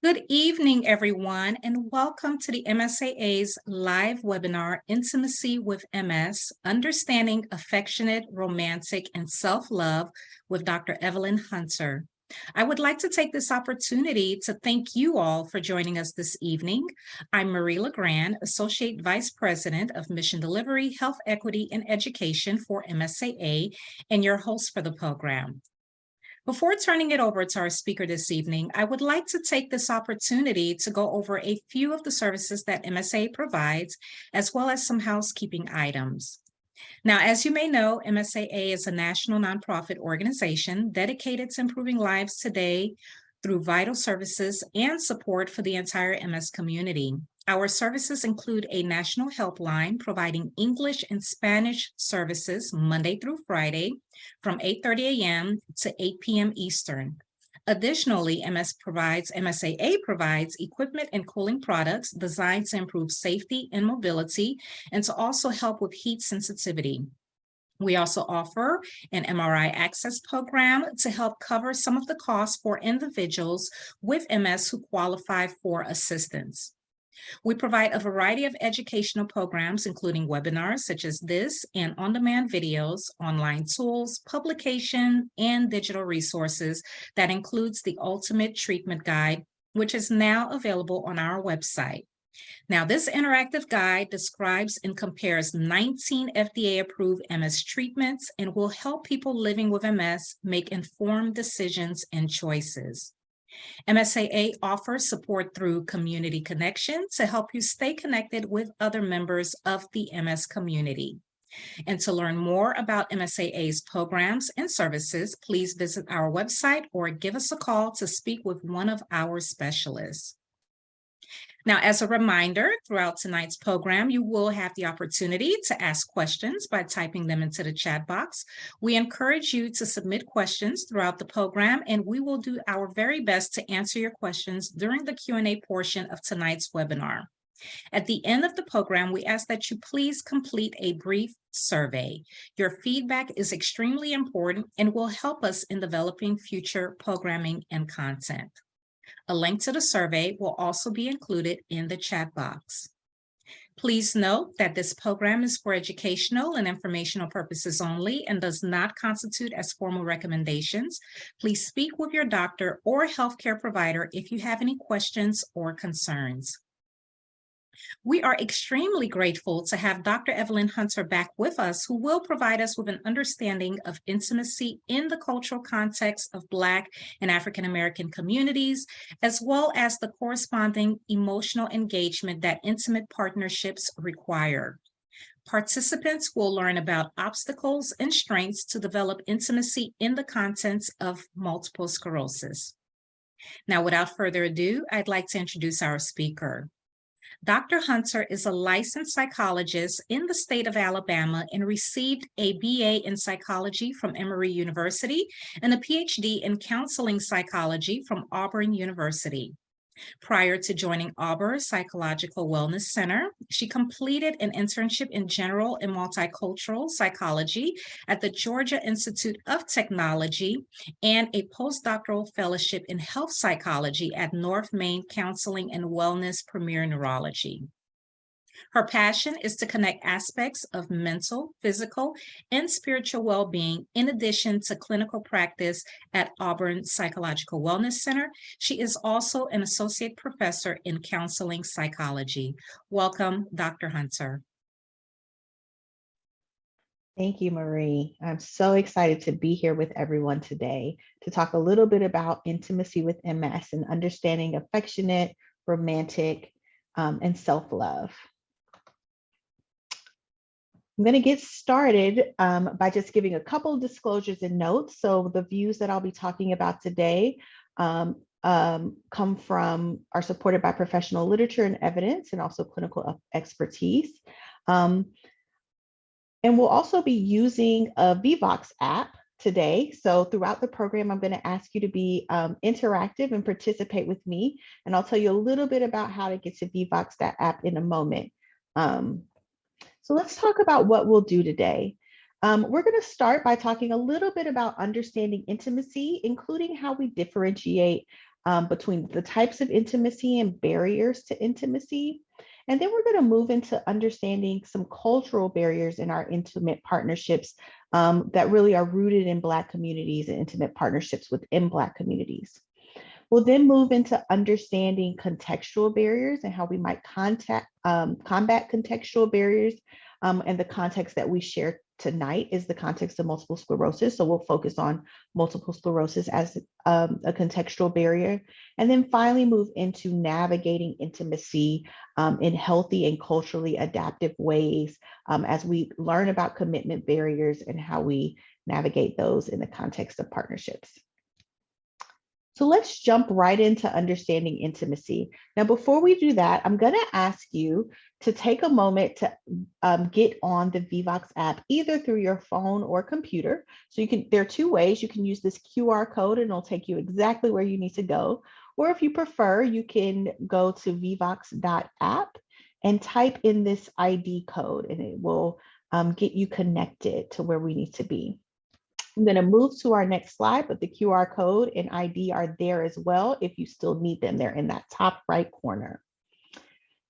Good evening, everyone, and welcome to the MSAA's live webinar, Intimacy with MS, Understanding Affectionate, Romantic, and Self-Love with Dr. Evelyn Hunter. I would like to take this opportunity to thank you all for joining us this evening. I'm Marie LeGrand, Associate Vice President of Mission Delivery, Health Equity, and Education for MSAA, and your host for the program. Before turning it over to our speaker this evening, I would like to take this opportunity to go over a few of the services that MSA provides, as well as some housekeeping items. Now, as you may know, MSAA is a national nonprofit organization dedicated to improving lives today through vital services and support for the entire MS community. Our services include a national helpline providing English and Spanish services Monday through Friday from 8:30 a.m. to 8 p.m. Eastern. Additionally, MSAA provides equipment and cooling products designed to improve safety and mobility and to also help with heat sensitivity. We also offer an MRI access program to help cover some of the costs for individuals with MS who qualify for assistance. We provide a variety of educational programs, including webinars such as this and on-demand videos, online tools, publication, and digital resources that includes the Ultimate Treatment Guide, which is now available on our website. Now, this interactive guide describes and compares 19 FDA-approved MS treatments and will help people living with MS make informed decisions and choices. MSAA offers support through Community Connection to help you stay connected with other members of the MS community. And to learn more about MSAA's programs and services, please visit our website or give us a call to speak with one of our specialists. Now, as a reminder, throughout tonight's program, you will have the opportunity to ask questions by typing them into the chat box. We encourage you to submit questions throughout the program, and we will do our very best to answer your questions during the Q&A portion of tonight's webinar. At the end of the program, we ask that you please complete a brief survey. Your feedback is extremely important and will help us in developing future programming and content. A link to the survey will also be included in the chat box. Please note that this program is for educational and informational purposes only and does not constitute as formal recommendations. Please speak with your doctor or healthcare provider if you have any questions or concerns. We are extremely grateful to have Dr. Evelyn Hunter back with us, who will provide us with an understanding of intimacy in the cultural context of Black and African American communities, as well as the corresponding emotional engagement that intimate partnerships require. Participants will learn about obstacles and strengths to develop intimacy in the context of multiple sclerosis. Now, without further ado, I'd like to introduce our speaker. Dr. Hunter is a licensed psychologist in the state of Alabama and received a BA in psychology from Emory University and a Ph.D. in counseling psychology from Auburn University. Prior to joining Auburn Psychological Wellness Center, she completed an internship in general and multicultural psychology at the Georgia Institute of Technology and a postdoctoral fellowship in health psychology at North Main Counseling and Wellness Premier Neurology. Her passion is to connect aspects of mental, physical, and spiritual well-being in addition to clinical practice at Auburn Psychological Wellness Center. She is also an associate professor in counseling psychology. Welcome, Dr. Hunter. Thank you, Marie. I'm so excited to be here with everyone today to talk a little bit about intimacy with MS and understanding affectionate, romantic, and self-love. I'm going to get started by just giving a couple of disclosures and notes. So the views that I'll be talking about today are supported by professional literature and evidence and also clinical expertise. And we'll also be using a Vivox app today. So throughout the program, I'm going to ask you to be interactive and participate with me. And I'll tell you a little bit about how to get to Vivox, that app, in a moment. So let's talk about what we'll do today. We're going to start by talking a little bit about understanding intimacy, including how we differentiate between the types of intimacy and barriers to intimacy. And then we're going to move into understanding some cultural barriers in our intimate partnerships that really are rooted in Black communities and intimate partnerships within Black communities. We'll then move into understanding contextual barriers and how we might combat contextual barriers. And the context that we share tonight is the context of multiple sclerosis. So we'll focus on multiple sclerosis as a contextual barrier. And then finally move into navigating intimacy in healthy and culturally adaptive ways as we learn about commitment barriers and how we navigate those in the context of partnerships. So let's jump right into understanding intimacy. Now, before we do that, I'm going to ask you to take a moment to get on the Vivox app, either through your phone or computer. So there are two ways. You can use this QR code and it'll take you exactly where you need to go. Or if you prefer, you can go to vivox.app and type in this ID code and it will get you connected to where we need to be. I'm going to move to our next slide, but the QR code and ID are there as well if you still need them. They're in that top right corner.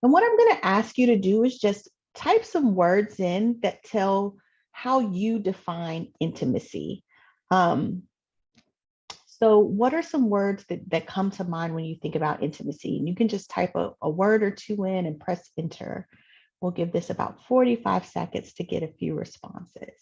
And what I'm going to ask you to do is just type some words in that tell how you define intimacy. So what are some words that come to mind when you think about intimacy? And you can just type a word or two in and press enter. We'll give this about 45 seconds to get a few responses.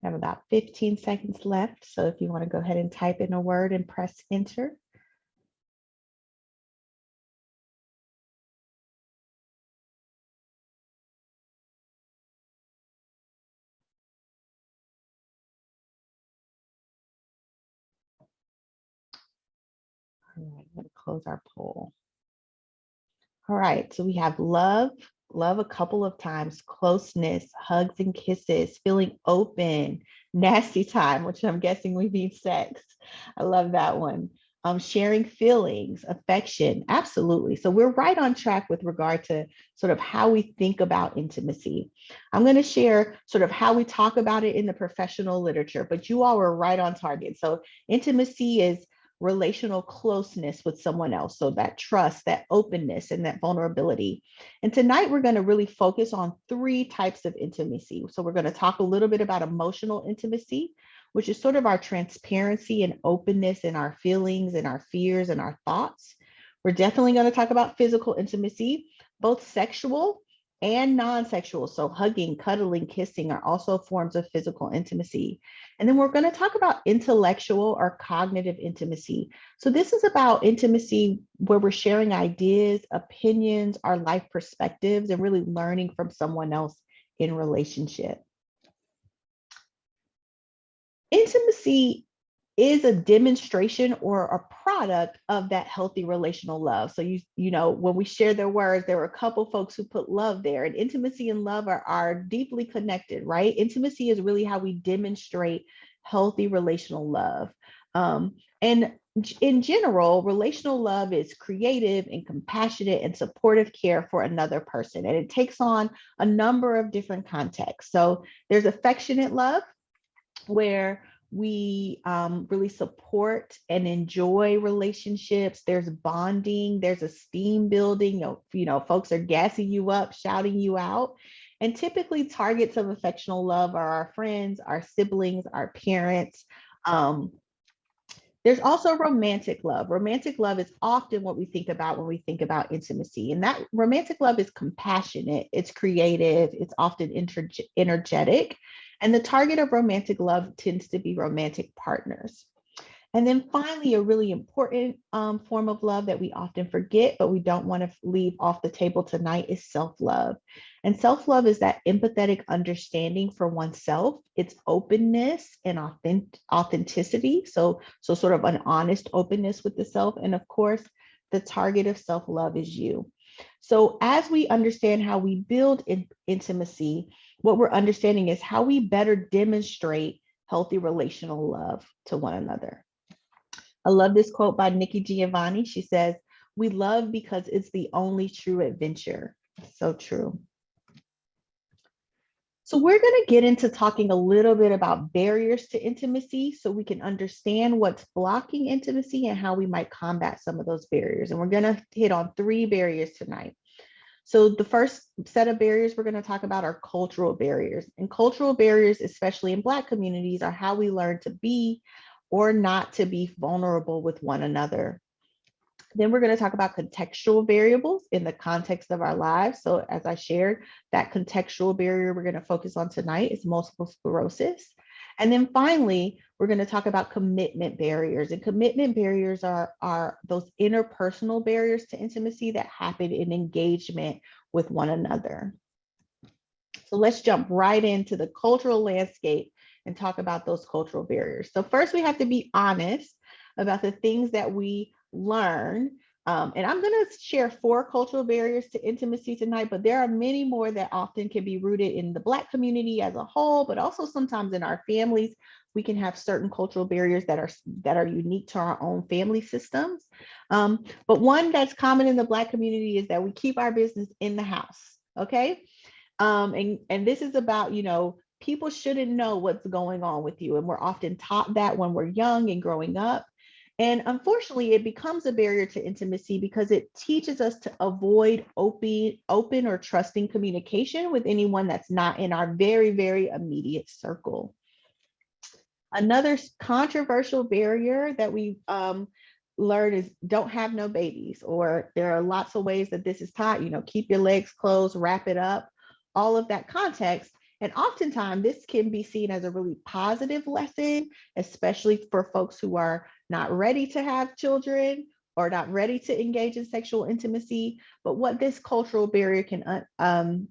I have about 15 seconds left. So if you want to go ahead and type in a word and press enter. All right, I'm going to close our poll. All right, so we have love a couple of times, closeness, hugs and kisses, feeling open, nasty time, which I'm guessing we mean sex. I love that one. Sharing feelings, affection, absolutely. So we're right on track with regard to sort of how we think about intimacy. I'm going to share sort of how we talk about it in the professional literature, but you all were right on target. So intimacy is relational closeness with someone else. So that trust, that openness, and that vulnerability. And tonight we're going to really focus on three types of intimacy. So we're going to talk a little bit about emotional intimacy, which is sort of our transparency and openness in our feelings and our fears and our thoughts. We're definitely going to talk about physical intimacy, both sexual and non-sexual. So hugging, cuddling, kissing are also forms of physical intimacy. And then we're going to talk about intellectual or cognitive intimacy. So this is about intimacy where we're sharing ideas, opinions, our life perspectives, and really learning from someone else in relationship. Intimacy is a demonstration or a product of that healthy relational love. So you know, when we share their words, there were a couple folks who put love there, and intimacy and love are deeply connected, right? Intimacy is really how we demonstrate healthy relational love. And in general, relational love is creative and compassionate and supportive care for another person. And it takes on a number of different contexts. So there's affectionate love, where we really support and enjoy relationships. There's bonding, there's esteem building, you know, folks are gassing you up, shouting you out. And typically targets of affectional love are our friends, our siblings, our parents. There's also romantic love. Romantic love is often what we think about when we think about intimacy. And that romantic love is compassionate, it's creative, it's often energetic. And the target of romantic love tends to be romantic partners. And then finally, a really important form of love that we often forget, but we don't want to leave off the table tonight is self-love. And self-love is that empathetic understanding for oneself, its openness and authenticity. So sort of an honest openness with the self. And of course, the target of self-love is you. So as we understand how we build intimacy, what we're understanding is how we better demonstrate healthy relational love to one another. I love this quote by Nikki Giovanni. She says, "We love because it's the only true adventure." So true. So we're going to get into talking a little bit about barriers to intimacy so we can understand what's blocking intimacy and how we might combat some of those barriers. And we're going to hit on 3 barriers tonight. So the first set of barriers we're going to talk about are cultural barriers. And cultural barriers, especially in Black communities, are how we learn to be or not to be vulnerable with one another. Then we're going to talk about contextual variables in the context of our lives. So as I shared, that contextual barrier we're going to focus on tonight is multiple sclerosis. And then finally, we're going to talk about commitment barriers. And commitment barriers are those interpersonal barriers to intimacy that happen in engagement with one another. So let's jump right into the cultural landscape and talk about those cultural barriers. So first, we have to be honest about the things that we learn. And I'm going to share 4 cultural barriers to intimacy tonight, but there are many more that often can be rooted in the Black community as a whole, but also sometimes in our families. We can have certain cultural barriers that are unique to our own family systems. But one that's common in the Black community is that we keep our business in the house. Okay. And this is about, people shouldn't know what's going on with you. And we're often taught that when we're young and growing up. And unfortunately, it becomes a barrier to intimacy because it teaches us to avoid open or trusting communication with anyone that's not in our very, very immediate circle. Another controversial barrier that we learn is don't have no babies, or there are lots of ways that this is taught, keep your legs closed, wrap it up, all of that context. And oftentimes this can be seen as a really positive lesson, especially for folks who are not ready to have children or not ready to engage in sexual intimacy. But what this cultural barrier can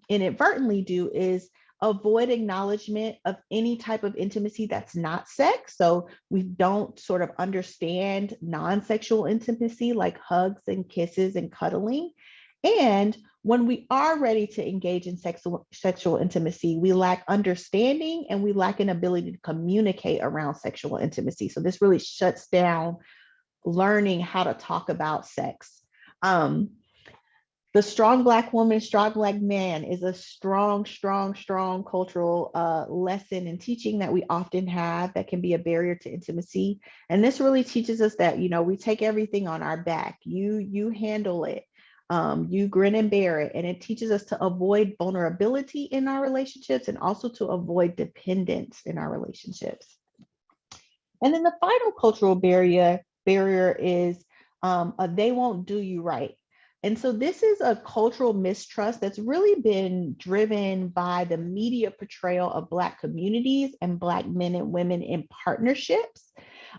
inadvertently do is avoid acknowledgement of any type of intimacy that's not sex. So we don't sort of understand non-sexual intimacy like hugs and kisses and cuddling. And when we are ready to engage in sexual intimacy, we lack understanding and we lack an ability to communicate around sexual intimacy. So this really shuts down learning how to talk about sex. The strong Black woman, strong Black man is a strong cultural lesson and teaching that we often have that can be a barrier to intimacy. And this really teaches us that, we take everything on our back. You handle it. You grin and bear it. And it teaches us to avoid vulnerability in our relationships and also to avoid dependence in our relationships. And then the final cultural barrier is they won't do you right. And so this is a cultural mistrust that's really been driven by the media portrayal of Black communities and Black men and women in partnerships.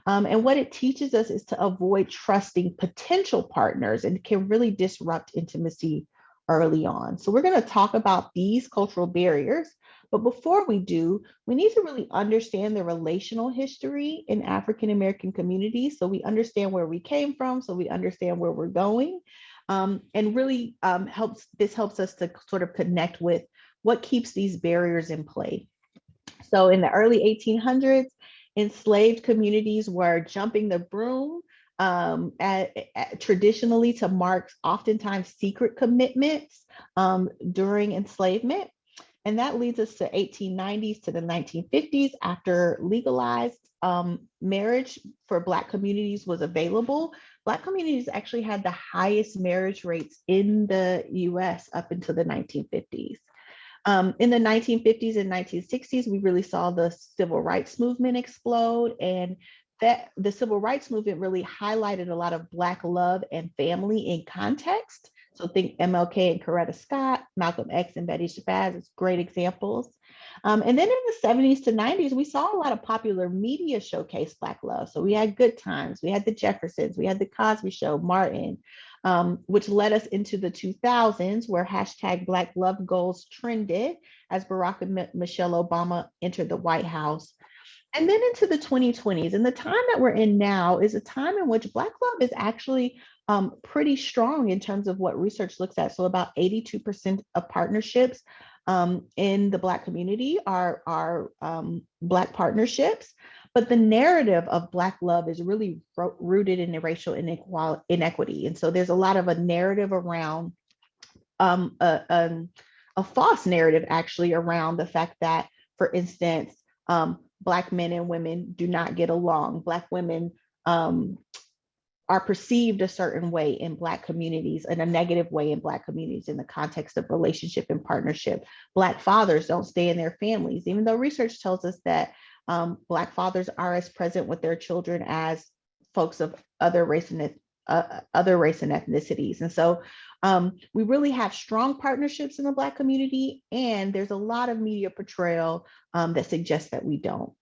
And what it teaches us is to avoid trusting potential partners, and can really disrupt intimacy early on. So we're going to talk about these cultural barriers. But before we do, we need to really understand the relational history in African American communities so we understand where we came from, so we understand where we're going. And really this helps us to sort of connect with what keeps these barriers in play. So in the early 1800s, enslaved communities were jumping the broom traditionally to mark oftentimes secret commitments during enslavement. And that leads us to 1890s to the 1950s, after legalized marriage for Black communities was available. Black communities actually had the highest marriage rates in the US up until the 1950s. In the 1950s and 1960s, we really saw the civil rights movement explode, and that the civil rights movement really highlighted a lot of Black love and family in context. So think MLK and Coretta Scott, Malcolm X and Betty Shabazz as great examples. And then in the 70s to 90s, we saw a lot of popular media showcase Black love. So we had Good Times, we had the Jeffersons, we had the Cosby Show, Martin, which led us into the 2000s, where hashtag Black love goals trended as Barack and Michelle Obama entered the White House. And then into the 2020s. And the time that we're in now is a time in which Black love is actually pretty strong in terms of what research looks at. So about 82% of partnerships in the Black community are Black partnerships. But the narrative of Black love is really rooted in the racial inequity. And so there's a lot of a narrative around a false narrative actually around the fact that, for instance, Black men and women do not get along. Black women are perceived a certain way in Black communities, in a negative way in Black communities in the context of relationship and partnership. Black fathers don't stay in their families, even though research tells us that Black fathers are as present with their children as folks of other race and ethnicities. And so we really have strong partnerships in the Black community, and there's a lot of media portrayal that suggests that we don't.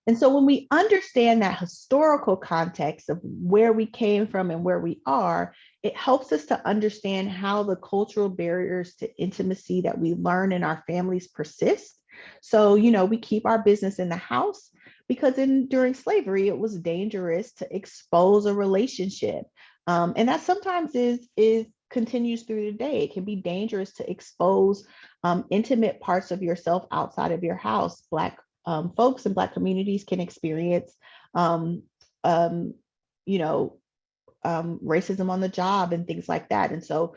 And so when we understand that historical context of where we came from and where we are, it helps us to understand how the cultural barriers to intimacy that we learn in our families persist. So, we keep our business in the house because during slavery, it was dangerous to expose a relationship. And that sometimes continues through the day. It can be dangerous to expose intimate parts of yourself outside of your house. Black folks in Black communities can experience, racism on the job and things like that. And so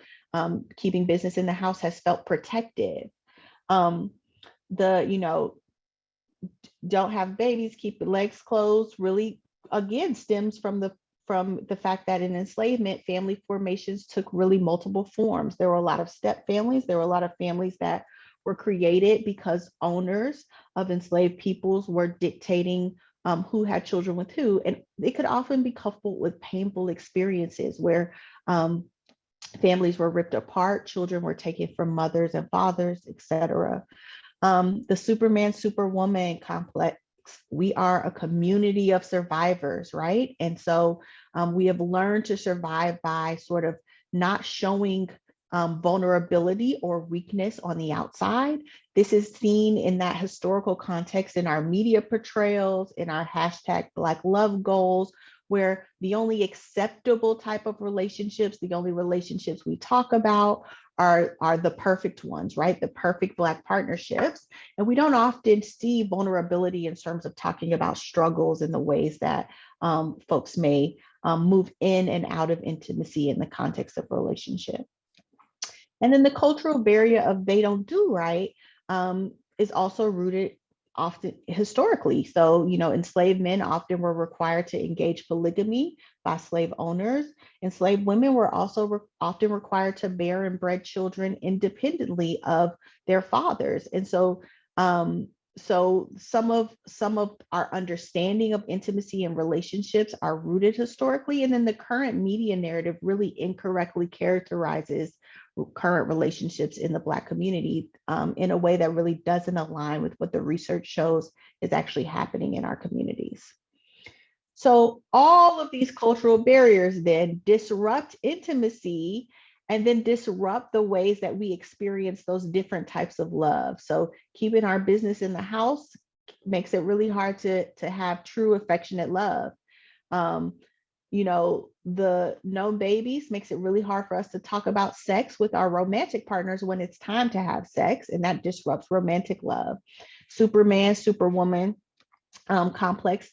keeping business in the house has felt protective. Don't have babies, keep the legs closed, really, again, stems from the fact that in enslavement, family formations took really multiple forms. There were a lot of step families. There were a lot of families that were created because owners of enslaved peoples were dictating who had children with who. And it could often be coupled with painful experiences where families were ripped apart, children were taken from mothers and fathers, etc. The Superman, Superwoman complex. We are a community of survivors, right? And so we have learned to survive by sort of not showing vulnerability or weakness on the outside. This is seen in that historical context in our media portrayals, in our hashtag Black love goals, where the only acceptable type of relationships, the only relationships we talk about are the perfect ones, right? The perfect Black partnerships. And we don't often see vulnerability in terms of talking about struggles and the ways that folks may move in and out of intimacy in the context of relationship. And then the cultural barrier of they don't do right is also rooted often historically. So, enslaved men often were required to engage polygamy by slave owners. Enslaved women were also often required to bear and bred children independently of their fathers. And so, some of our understanding of intimacy and relationships are rooted historically. And then the current media narrative really incorrectly characterizes current relationships in the Black community in a way that really doesn't align with what the research shows is actually happening in our communities. So all of these cultural barriers then disrupt intimacy and then disrupt the ways that we experience those different types of love. So keeping our business in the house makes it really hard to have true affectionate love. The no babies makes it really hard for us to talk about sex with our romantic partners when it's time to have sex, and that disrupts romantic love. Superman, Superwoman complex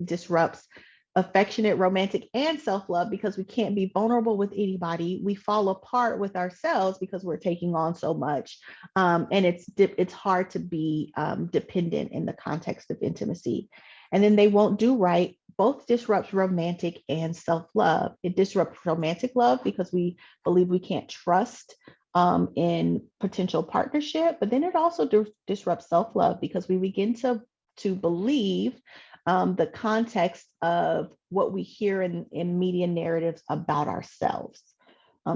disrupts affectionate, romantic, and self-love because we can't be vulnerable with anybody. We fall apart with ourselves because we're taking on so much. And it's hard to be dependent in the context of intimacy. And then they won't do right both disrupts romantic and self-love. It disrupts romantic love because we believe we can't trust in potential partnership, but then it also disrupts self-love because we begin to believe the context of what we hear in media narratives about ourselves.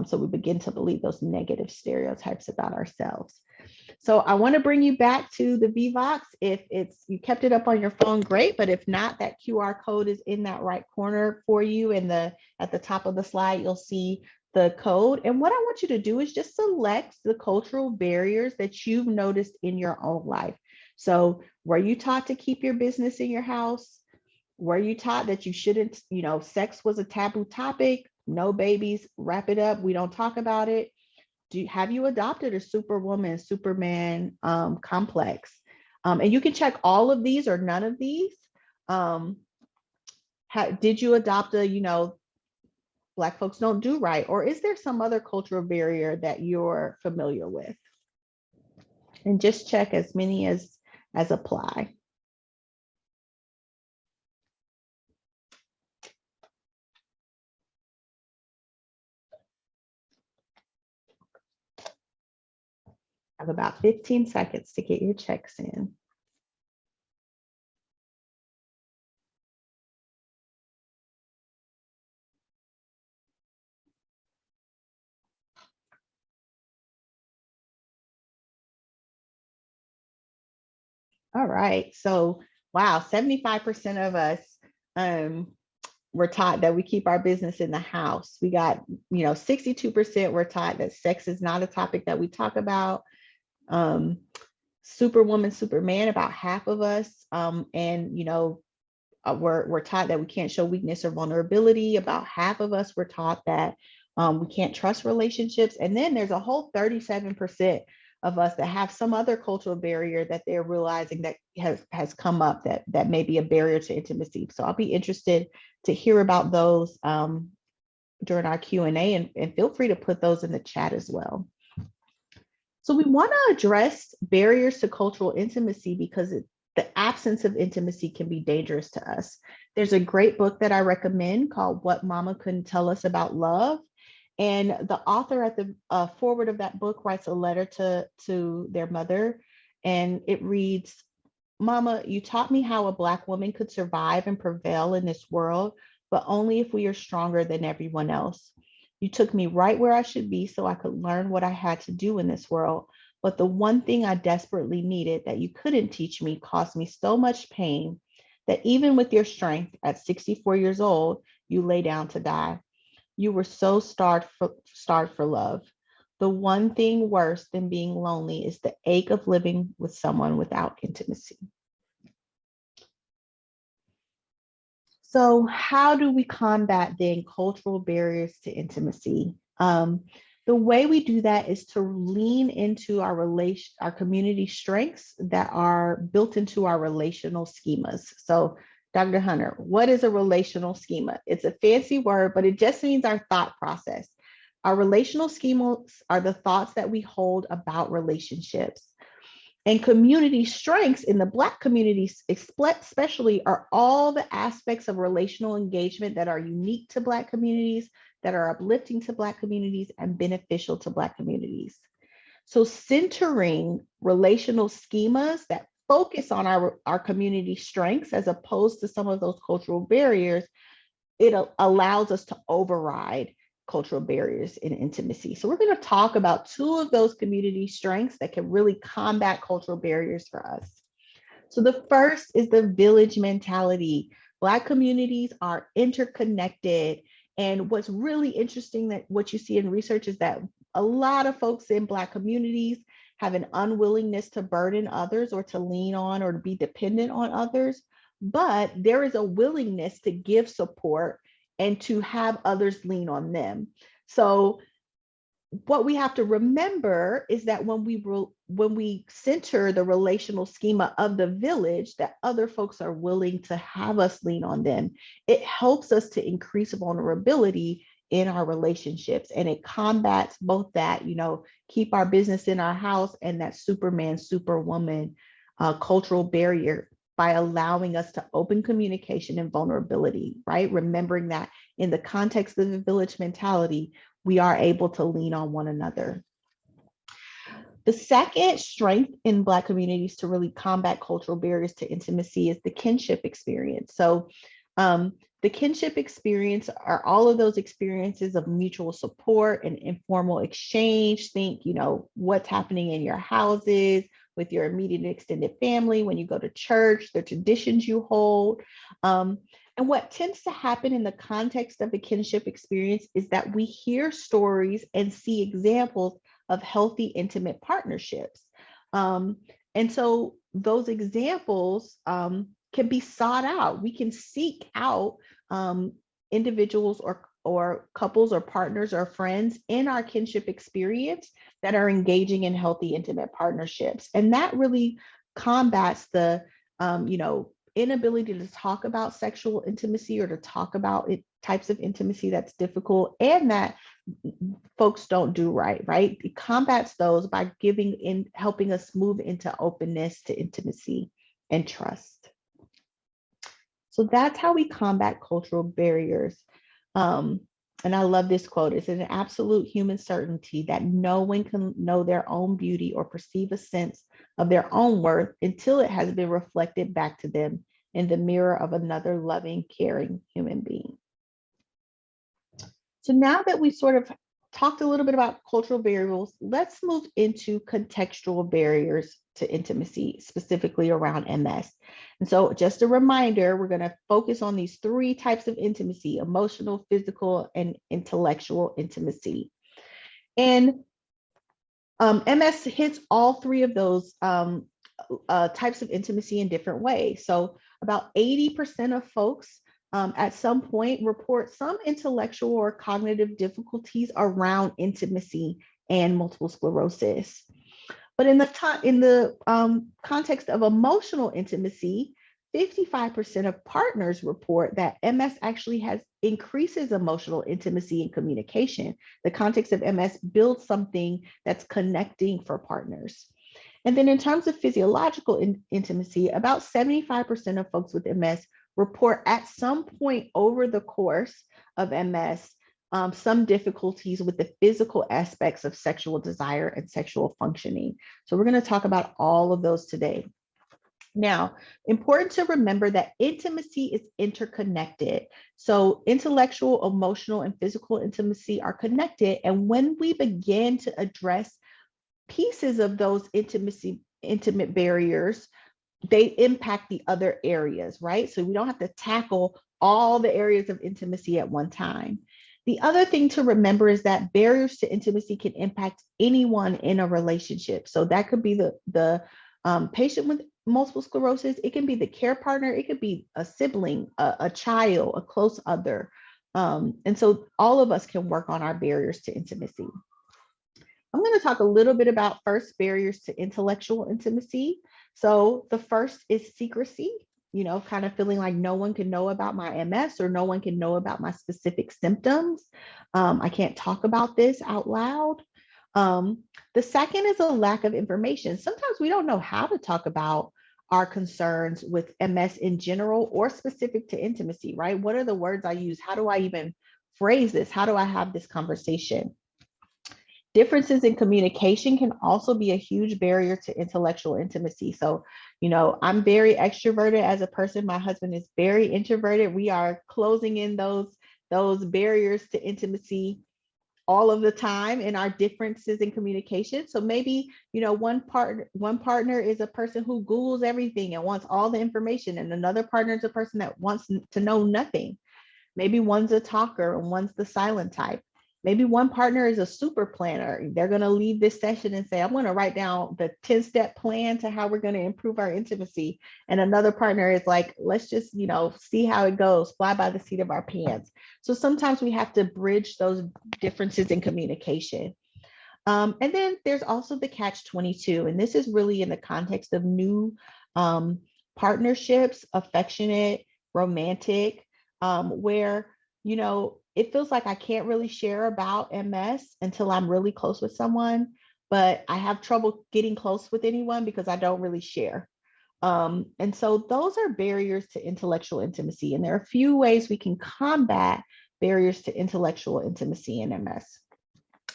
So we begin to believe those negative stereotypes about ourselves. So I want to bring you back to the VVox. If you kept it up on your phone, great. But if not, that QR code is in that right corner for you. And at the top of the slide, you'll see the code. And what I want you to do is just select the cultural barriers that you've noticed in your own life. So were you taught to keep your business in your house? Were you taught that you shouldn't, sex was a taboo topic? No babies, wrap it up. We don't talk about it. Have you adopted a superwoman, superman complex? And you can check all of these or none of these. Did you adopt a, Black folks don't do right? Or is there some other cultural barrier that you're familiar with? And just check as many as apply. Have about 15 seconds to get your checks in. All right, so wow, 75% of us were taught that we keep our business in the house. We got, 62% were taught that sex is not a topic that we talk about. Superwoman, Superman, about half of us, and we're taught that we can't show weakness or vulnerability. About half of us were taught that we can't trust relationships. And then there's a whole 37% of us that have some other cultural barrier that they're realizing that has come up that may be a barrier to intimacy. So I'll be interested to hear about those during our Q&A, and feel free to put those in the chat as well. So we want to address barriers to cultural intimacy because the absence of intimacy can be dangerous to us. There's a great book that I recommend called What Mama Couldn't Tell Us About Love. And the author at the forward of that book writes a letter to their mother. And it reads, "Mama, you taught me how a Black woman could survive and prevail in this world, but only if we are stronger than everyone else. You took me right where I should be so I could learn what I had to do in this world. But the one thing I desperately needed that you couldn't teach me caused me so much pain that even with your strength at 64 years old, you lay down to die. You were so starved for love. The one thing worse than being lonely is the ache of living with someone without intimacy." So how do we combat then cultural barriers to intimacy? The way we do that is to lean into our community strengths that are built into our relational schemas. So Dr. Hunter, what is a relational schema? It's a fancy word, but it just means our thought process. Our relational schemas are the thoughts that we hold about relationships. And community strengths in the Black communities, especially, are all the aspects of relational engagement that are unique to Black communities, that are uplifting to Black communities, and beneficial to Black communities. So centering relational schemas that focus on our community strengths as opposed to some of those cultural barriers, it allows us to override cultural barriers in intimacy. So we're going to talk about two of those community strengths that can really combat cultural barriers for us. So the first is the village mentality. Black communities are interconnected. And what's really interesting, that what you see in research, is that a lot of folks in Black communities have an unwillingness to burden others or to lean on or to be dependent on others, but there is a willingness to give support and to have others lean on them. So what we have to remember is that when we center the relational schema of the village, that other folks are willing to have us lean on them, it helps us to increase vulnerability in our relationships, and it combats both that, keep our business in our house, and that Superman, Superwoman cultural barrier, by allowing us to open communication and vulnerability, right? Remembering that in the context of the village mentality, we are able to lean on one another. The second strength in Black communities to really combat cultural barriers to intimacy is the kinship experience. So the kinship experience are all of those experiences of mutual support and informal exchange. Think, what's happening in your houses, with your immediate and extended family, when you go to church, the traditions you hold. And what tends to happen in the context of a kinship experience is that we hear stories and see examples of healthy, intimate partnerships. And so those examples can be sought out. We can seek out individuals or couples or partners or friends in our kinship experience that are engaging in healthy, intimate partnerships. And that really combats the, inability to talk about sexual intimacy or to talk about types of intimacy that's difficult and that folks don't do right? It combats those by helping us move into openness to intimacy and trust. So that's how we combat cultural barriers. And I love this quote. It's an absolute human certainty that no one can know their own beauty or perceive a sense of their own worth until it has been reflected back to them in the mirror of another loving, caring human being. So now that we sort of talked a little bit about cultural barriers, let's move into contextual barriers to intimacy, specifically around MS. And so just a reminder, we're going to focus on these three types of intimacy: emotional, physical, and intellectual intimacy. And MS hits all three of those types of intimacy in different ways. So about 80% of folks at some point report some intellectual or cognitive difficulties around intimacy and multiple sclerosis. But in the context of emotional intimacy, 55% of partners report that MS actually increases emotional intimacy and communication. The context of MS builds something that's connecting for partners. And then in terms of physiological intimacy, about 75% of folks with MS report at some point over the course of MS some difficulties with the physical aspects of sexual desire and sexual functioning. So we're going to talk about all of those today. Now, important to remember that intimacy is interconnected. So intellectual, emotional, and physical intimacy are connected. And when we begin to address pieces of those intimate barriers, they impact the other areas, right? So we don't have to tackle all the areas of intimacy at one time. The other thing to remember is that barriers to intimacy can impact anyone in a relationship. So that could be the patient with multiple sclerosis. It can be the care partner. It could be a sibling, a child, a close other. And so all of us can work on our barriers to intimacy. I'm going to talk a little bit about first barriers to intellectual intimacy. So the first is secrecy, kind of feeling like no one can know about my MS or no one can know about my specific symptoms. I can't talk about this out loud. The second is a lack of information. Sometimes we don't know how to talk about our concerns with MS in general or specific to intimacy, right? What are the words I use? How do I even phrase this? How do I have this conversation? Differences in communication can also be a huge barrier to intellectual intimacy. So, I'm very extroverted as a person. My husband is very introverted. We are closing in those barriers to intimacy all of the time in our differences in communication. So maybe, one partner is a person who Googles everything and wants all the information, and another partner is a person that wants to know nothing. Maybe one's a talker and one's the silent type. Maybe one partner is a super planner. They're going to leave this session and say, I'm going to write down the 10-step plan to how we're going to improve our intimacy. And another partner is like, let's just, see how it goes, fly by the seat of our pants. So sometimes we have to bridge those differences in communication. And then there's also the catch-22. And this is really in the context of new partnerships, affectionate, romantic, where, it feels like I can't really share about MS until I'm really close with someone, but I have trouble getting close with anyone because I don't really share. And so those are barriers to intellectual intimacy. And there are a few ways we can combat barriers to intellectual intimacy in MS.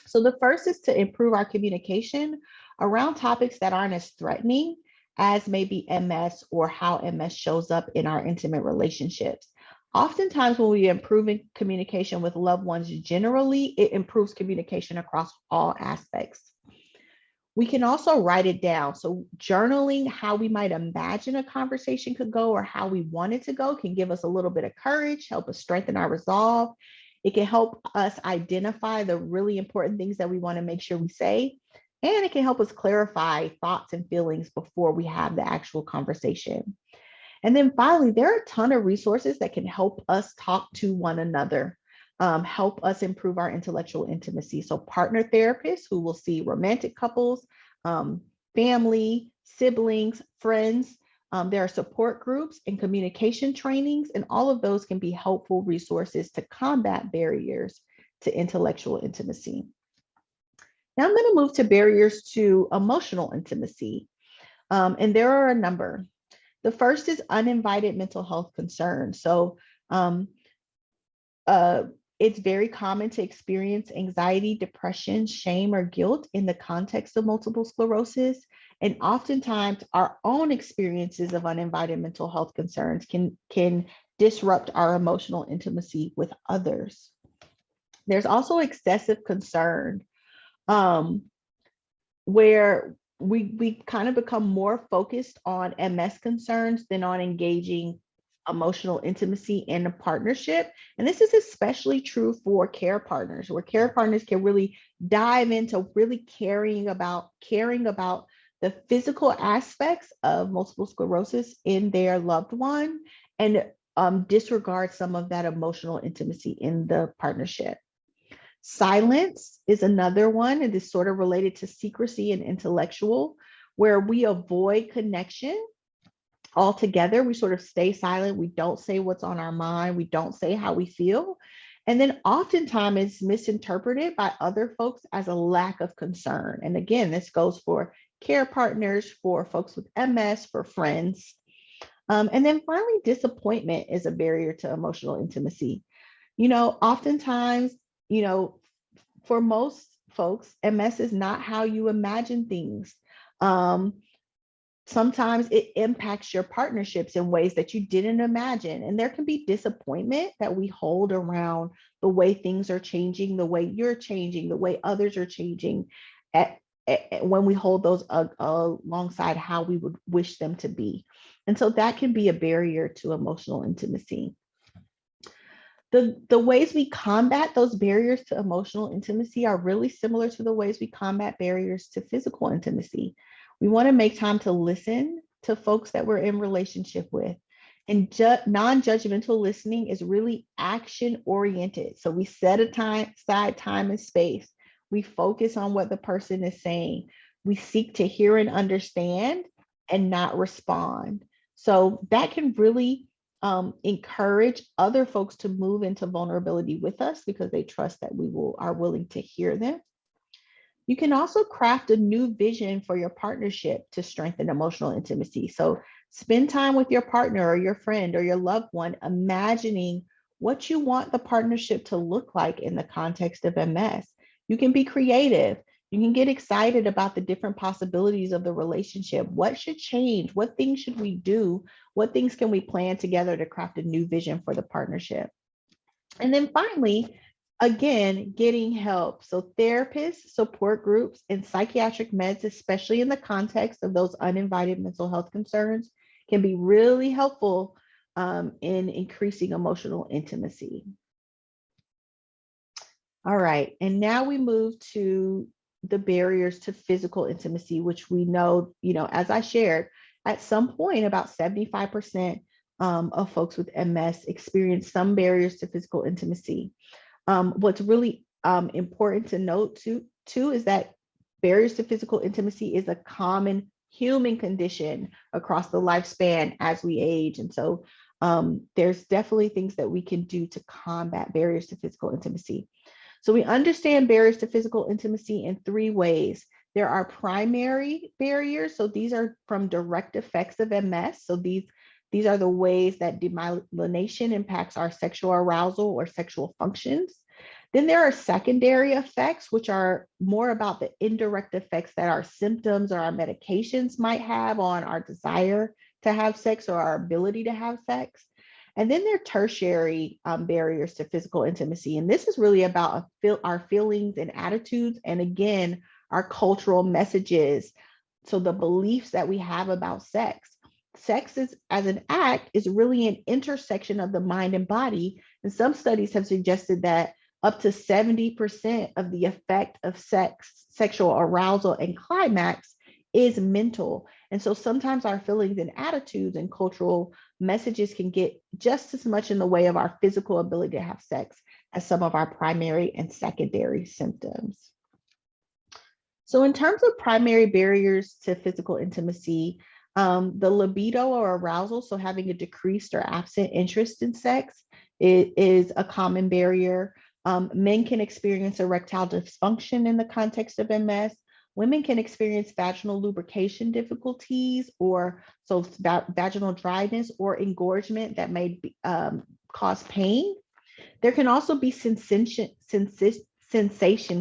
So the first is to improve our communication around topics that aren't as threatening as maybe MS or how MS shows up in our intimate relationships. Oftentimes when we improve communication with loved ones, generally, it improves communication across all aspects. We can also write it down. So journaling how we might imagine a conversation could go or how we want it to go can give us a little bit of courage, help us strengthen our resolve. It can help us identify the really important things that we want to make sure we say. And it can help us clarify thoughts and feelings before we have the actual conversation. And then finally, there are a ton of resources that can help us talk to one another, help us improve our intellectual intimacy. So partner therapists who will see romantic couples, family, siblings, friends. There are support groups and communication trainings, and all of those can be helpful resources to combat barriers to intellectual intimacy. Now I'm going to move to barriers to emotional intimacy. And there are a number. The first is uninvited mental health concerns. So it's very common to experience anxiety, depression, shame, or guilt in the context of multiple sclerosis. And oftentimes our own experiences of uninvited mental health concerns can disrupt our emotional intimacy with others. There's also excessive concern, where we kind of become more focused on MS concerns than on engaging emotional intimacy in a partnership. And this is especially true for care partners, where care partners can really dive into really caring about the physical aspects of multiple sclerosis in their loved one, and disregard some of that emotional intimacy in the partnership. Silence is another one. It is sort of related to secrecy and intellectual, where we avoid connection altogether. We sort of stay silent. We don't say what's on our mind. We don't say how we feel. And then oftentimes it's misinterpreted by other folks as a lack of concern. And again, this goes for care partners, for folks with MS, for friends. And then finally, disappointment is a barrier to emotional intimacy. Oftentimes, for most folks, MS is not how you imagine things. Sometimes it impacts your partnerships in ways that you didn't imagine. And there can be disappointment that we hold around the way things are changing, the way you're changing, the way others are changing, when we hold those alongside how we would wish them to be. And so that can be a barrier to emotional intimacy. The ways we combat those barriers to emotional intimacy are really similar to the ways we combat barriers to physical intimacy. We want to make time to listen to folks that we're in relationship with. And non-judgmental listening is really action oriented. So we set aside time and space. We focus on what the person is saying. We seek to hear and understand and not respond. So that can really encourage other folks to move into vulnerability with us because they trust that we are willing to hear them. You can also craft a new vision for your partnership to strengthen emotional intimacy. So spend time with your partner or your friend or your loved one, imagining what you want the partnership to look like in the context of MS. You can be creative. You can get excited about the different possibilities of the relationship. What should change? What things should we do? What things can we plan together to craft a new vision for the partnership? And then finally, again, getting help. So therapists, support groups, and psychiatric meds, especially in the context of those uninvited mental health concerns, can be really helpful in increasing emotional intimacy. All right, and now we move to the barriers to physical intimacy, which we know, as I shared, at some point, about 75% of folks with MS experience some barriers to physical intimacy. What's really important to note too is that barriers to physical intimacy is a common human condition across the lifespan as we age. And so there's definitely things that we can do to combat barriers to physical intimacy. So we understand barriers to physical intimacy in three ways. There are primary barriers. So these are from direct effects of MS. So these are the ways that demyelination impacts our sexual arousal or sexual functions. Then there are secondary effects, which are more about the indirect effects that our symptoms or our medications might have on our desire to have sex or our ability to have sex. And then there are tertiary barriers to physical intimacy. And this is really about our feelings and attitudes. And again, our cultural messages. So the beliefs that we have about sex. Sex as an act is really an intersection of the mind and body. And some studies have suggested that up to 70% of the effect of sexual arousal and climax is mental. And so sometimes our feelings and attitudes and cultural messages can get just as much in the way of our physical ability to have sex as some of our primary and secondary symptoms. So in terms of primary barriers to physical intimacy, the libido or arousal, so having a decreased or absent interest in sex, is a common barrier. Men can experience erectile dysfunction in the context of MS. Women can experience vaginal lubrication difficulties, or so vaginal dryness or engorgement that may cause pain. There can also be sensation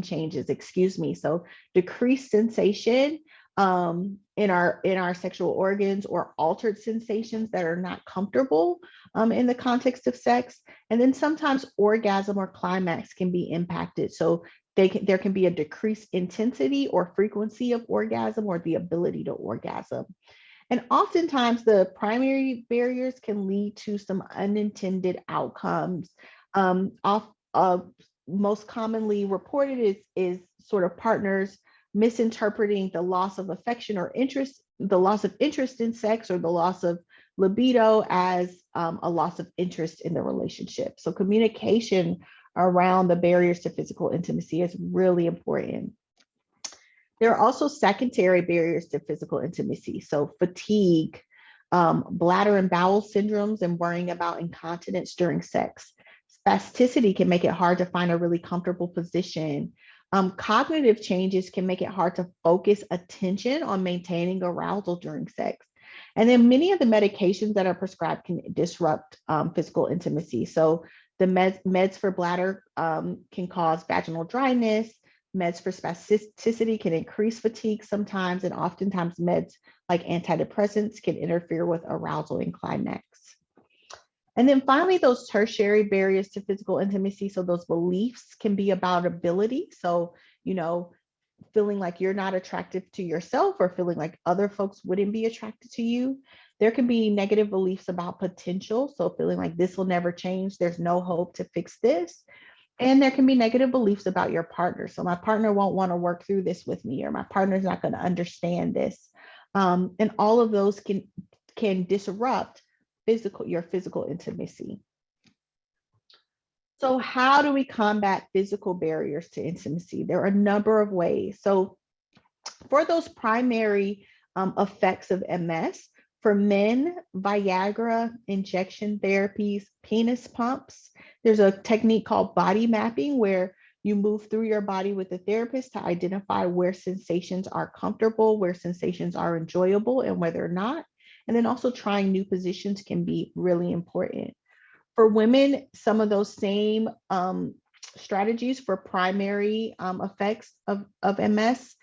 changes, excuse me. So decreased sensation in our sexual organs, or altered sensations that are not comfortable in the context of sex. And then sometimes orgasm or climax can be impacted. So there can be a decreased intensity or frequency of orgasm, or the ability to orgasm. And oftentimes the primary barriers can lead to some unintended outcomes. Most commonly reported is sort of partners misinterpreting the loss of affection or interest, the loss of interest in sex, or the loss of libido as a loss of interest in the relationship. So communication around the barriers to physical intimacy is really important. There are also secondary barriers to physical intimacy. So fatigue, bladder and bowel syndromes, and worrying about incontinence during sex. Spasticity can make it hard to find a really comfortable position. Cognitive changes can make it hard to focus attention on maintaining arousal during sex. And then many of the medications that are prescribed can disrupt physical intimacy. So the meds for bladder can cause vaginal dryness. Meds for spasticity can increase fatigue sometimes, and oftentimes meds like antidepressants can interfere with arousal and climax. And then finally, those tertiary barriers to physical intimacy. So those beliefs can be about ability. So, feeling like you're not attractive to yourself, or feeling like other folks wouldn't be attracted to you. There can be negative beliefs about potential. So feeling like this will never change. There's no hope to fix this. And there can be negative beliefs about your partner. So my partner won't want to work through this with me, or my partner's not going to understand this. And all of those can disrupt your physical intimacy. So how do we combat physical barriers to intimacy? There are a number of ways. So for those primary effects of MS, for men, Viagra, injection therapies, penis pumps. There's a technique called body mapping, where you move through your body with a therapist to identify where sensations are comfortable, where sensations are enjoyable, and where they're not. And then also trying new positions can be really important. For women, some of those same strategies for primary effects of MS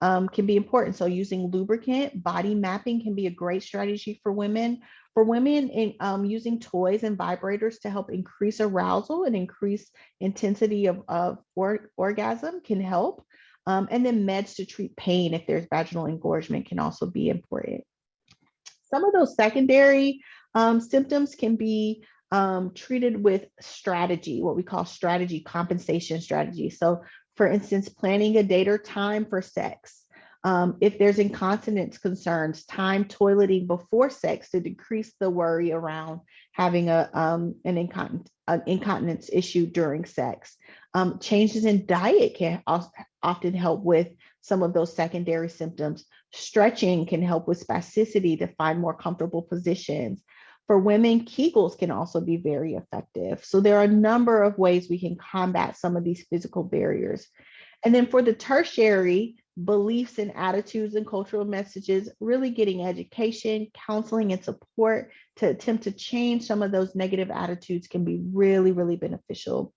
can be important. So using lubricant, body mapping can be a great strategy for women. For women, using toys and vibrators to help increase arousal and increase intensity of orgasm can help. And then meds to treat pain if there's vaginal engorgement can also be important. Some of those secondary symptoms can be treated with strategy, what we call strategy, compensation strategy. So for instance, planning a date or time for sex. If there's incontinence concerns, time toileting before sex to decrease the worry around having an incontinence issue during sex. Changes in diet can often help with some of those secondary symptoms. Stretching can help with spasticity to find more comfortable positions. For women, Kegels can also be very effective. So there are a number of ways we can combat some of these physical barriers. And then for the tertiary, beliefs and attitudes and cultural messages, really getting education, counseling, and support to attempt to change some of those negative attitudes can be really, really beneficial.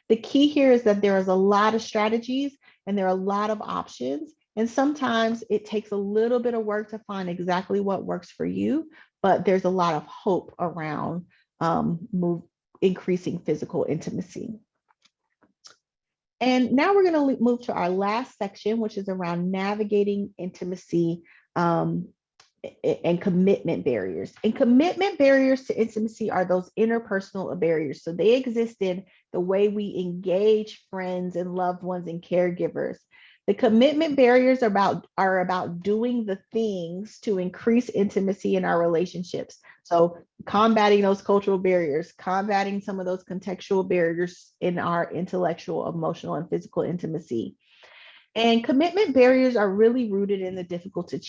The key here is that there is a lot of strategies and there are a lot of options. And sometimes it takes a little bit of work to find exactly what works for you, but there's a lot of hope around increasing physical intimacy. And now we're going to move to our last section, which is around navigating intimacy and commitment barriers. And commitment barriers to intimacy are those interpersonal barriers. So they exist in the way we engage friends and loved ones and caregivers. The commitment barriers are about doing the things to increase intimacy in our relationships. So combating those cultural barriers, combating some of those contextual barriers in our intellectual, emotional, and physical intimacy. And commitment barriers are really rooted in the difficulty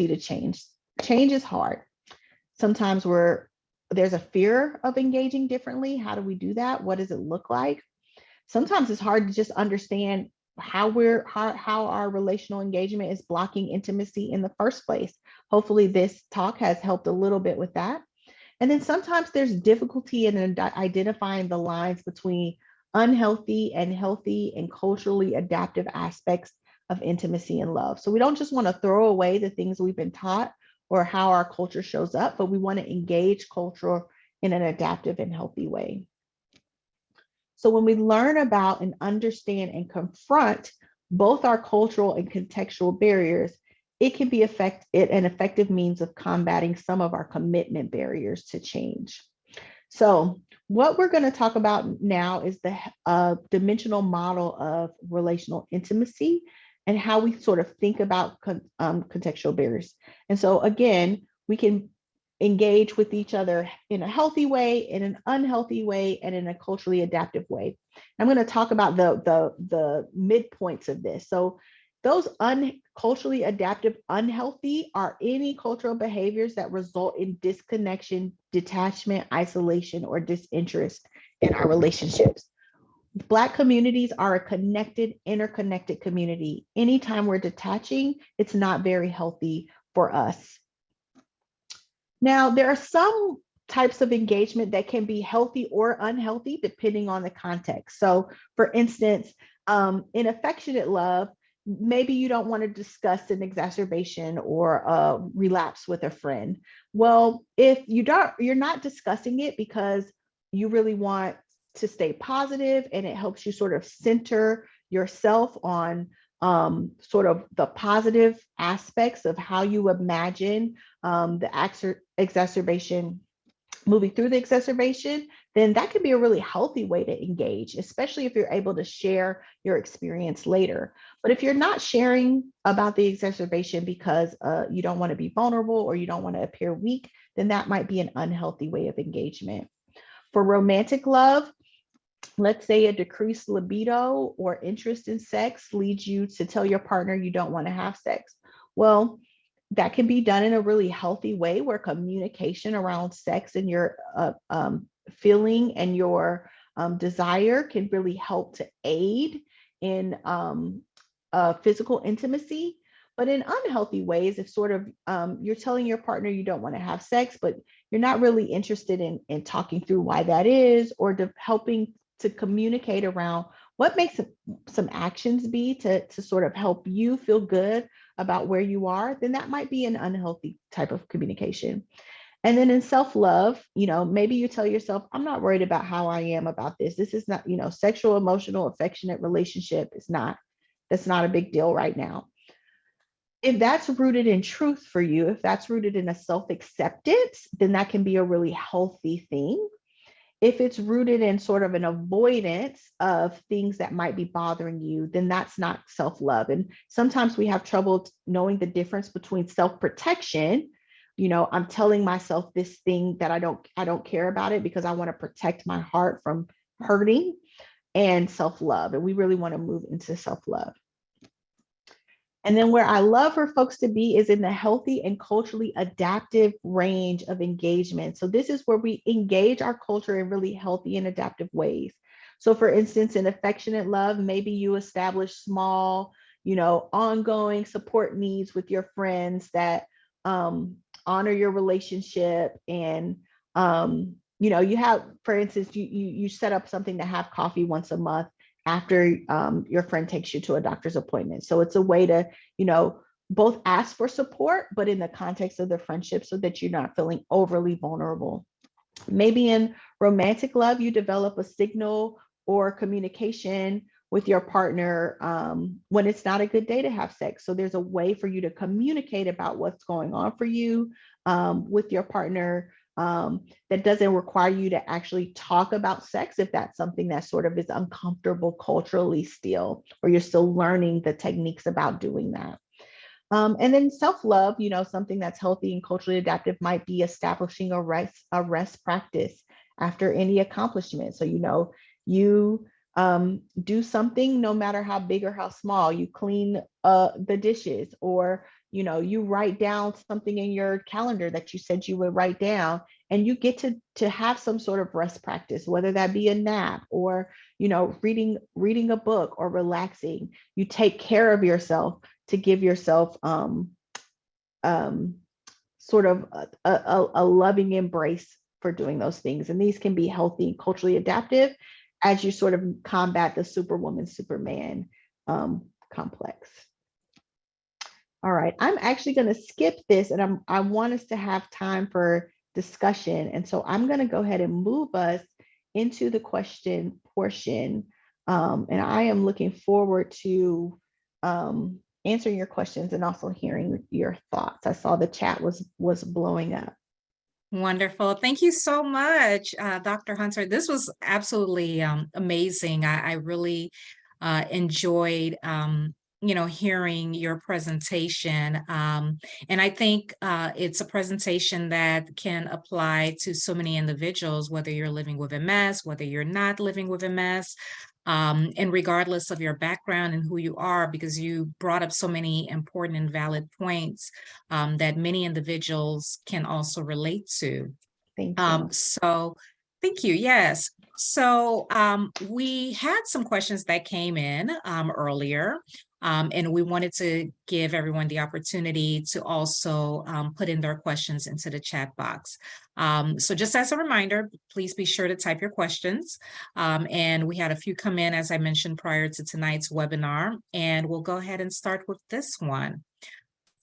to change. Change is hard. Sometimes there's a fear of engaging differently. How do we do that? What does it look like? Sometimes it's hard to just understand how our relational engagement is blocking intimacy in the first place. Hopefully this talk has helped a little bit with that. And then sometimes there's difficulty in identifying the lines between unhealthy and healthy and culturally adaptive aspects of intimacy and love. So we don't just want to throw away the things we've been taught or how our culture shows up, but we want to engage culture in an adaptive and healthy way. So when we learn about and understand and confront both our cultural and contextual barriers, it can be an effective means of combating some of our commitment barriers to change. So what we're going to talk about now is the dimensional model of relational intimacy and how we sort of think about contextual barriers. And so again, we can engage with each other in a healthy way, in an unhealthy way, and in a culturally adaptive way. I'm going to talk about the midpoints of this. So those culturally adaptive unhealthy are any cultural behaviors that result in disconnection, detachment, isolation, or disinterest in our relationships. Black communities are a connected, interconnected community. Anytime we're detaching, it's not very healthy for us. Now, there are some types of engagement that can be healthy or unhealthy depending on the context. So for instance, in affectionate love, maybe you don't want to discuss an exacerbation or a relapse with a friend. Well, if you're not discussing it because you really want to stay positive and it helps you sort of center yourself on sort of the positive aspects of how you imagine the exacerbation, moving through the exacerbation, then that could be a really healthy way to engage, especially if you're able to share your experience later. But if you're not sharing about the exacerbation because you don't want to be vulnerable or you don't want to appear weak, then that might be an unhealthy way of engagement. For romantic love, let's say a decreased libido or interest in sex leads you to tell your partner you don't want to have sex. Well, that can be done in a really healthy way where communication around sex and your feeling and your desire can really help to aid in physical intimacy. But in unhealthy ways, if sort of you're telling your partner you don't want to have sex, but you're not really interested in talking through why that is, or helping to communicate around what makes some actions be to sort of help you feel good about where you are, then that might be an unhealthy type of communication. And then in self-love, maybe you tell yourself, I'm not worried about how I am about this. This is not, sexual, emotional, affectionate relationship that's not a big deal right now. If that's rooted in truth for you, if that's rooted in a self-acceptance, then that can be a really healthy thing. If it's rooted in sort of an avoidance of things that might be bothering you, then that's not self-love. And sometimes we have trouble knowing the difference between self-protection. I'm telling myself this thing that I don't care about it because I want to protect my heart from hurting, and self-love. And we really want to move into self-love. And then where I love for folks to be is in the healthy and culturally adaptive range of engagement. So this is where we engage our culture in really healthy and adaptive ways. So for instance, in affectionate love, maybe you establish small, ongoing support needs with your friends that honor your relationship. And, you have, for instance, you set up something to have coffee once a month after your friend takes you to a doctor's appointment. So it's a way to, both ask for support, but in the context of the friendship so that you're not feeling overly vulnerable. Maybe in romantic love, you develop a signal or communication with your partner when it's not a good day to have sex. So there's a way for you to communicate about what's going on for you with your partner That doesn't require you to actually talk about sex if that's something that sort of is uncomfortable culturally still, or you're still learning the techniques about doing that. And then self-love, something that's healthy and culturally adaptive might be establishing a rest practice after any accomplishment. So, you do something no matter how big or how small. You clean the dishes, or you write down something in your calendar that you said you would write down, and you get to have some sort of rest practice, whether that be a nap or reading a book or relaxing. You take care of yourself to give yourself sort of a loving embrace for doing those things. And these can be healthy, culturally adaptive as you sort of combat the superwoman, superman complex. All right, I'm actually going to skip this, and I want us to have time for discussion. And so I'm going to go ahead and move us into the question portion. And I am looking forward to answering your questions and also hearing your thoughts. I saw the chat was blowing up. Wonderful. Thank you so much, Dr. Hunter. This was absolutely amazing. I really enjoyed, hearing your presentation. And I think it's a presentation that can apply to so many individuals, whether you're living with MS, whether you're not living with MS. And regardless of your background and who you are, because you brought up so many important and valid points that many individuals can also relate to. Thank you. So thank you. Yes. So we had some questions that came in earlier, and we wanted to give everyone the opportunity to also put in their questions into the chat box. So just as a reminder, please be sure to type your questions. And we had a few come in, as I mentioned, prior to tonight's webinar, and we'll go ahead and start with this one.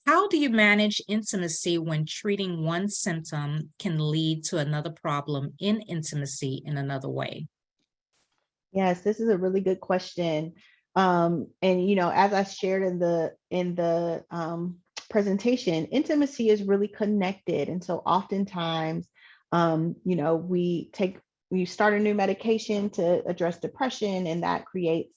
How do you manage intimacy when treating one symptom can lead to another problem in intimacy in another way? Yes, this is a really good question. And as I shared in the presentation, intimacy is really connected. And so oftentimes, we start a new medication to address depression, and that creates